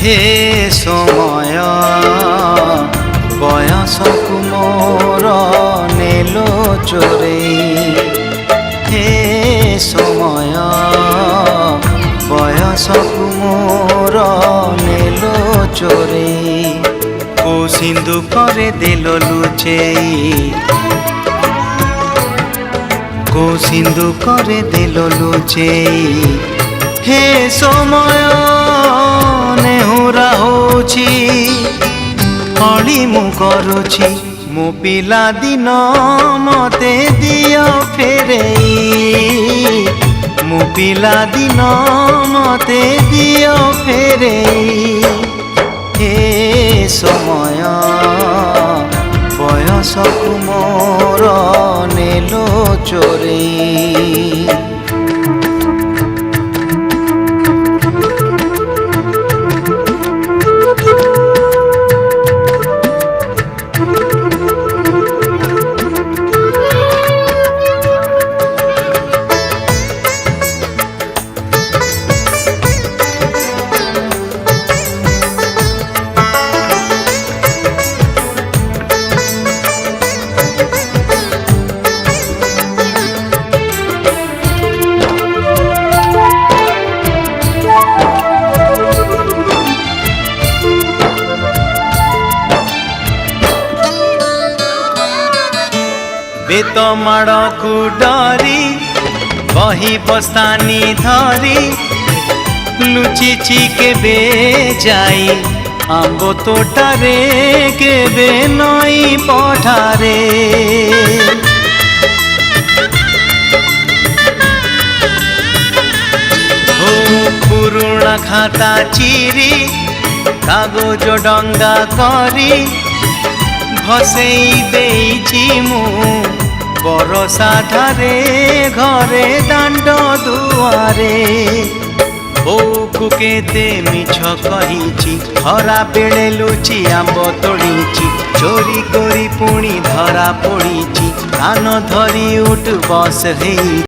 हे समय बयसकु मोर नेलो चोरे हे समय बयसकु मोर नेलो चोरे को सिंधु करे देलो लुचेई को सिंधु करे देलो लुचेई हे समय नेहुरा होछि हली मु करुछि मो पिला दिन मते दियो फेरेई मो पिला दिन मते दियो फेरेई हे समय बयसकु मोर नेलो चोरेई बेत माड़ को डरी बही बस्तानी धरी लुचिची केबे जाई आंबो तोटारे केबे नई पठारे हो पुरुणा खाता चिरी कागज डंगा करी भसेई देइछि मु बरसा धारे घरे दांड दुआरे बोकु केते मिछ कहिछि खरा बेले लुचि आंब तोड़िछि चोरी करी पुणी धरा पड़िछि कान धरी उठ बस हेई।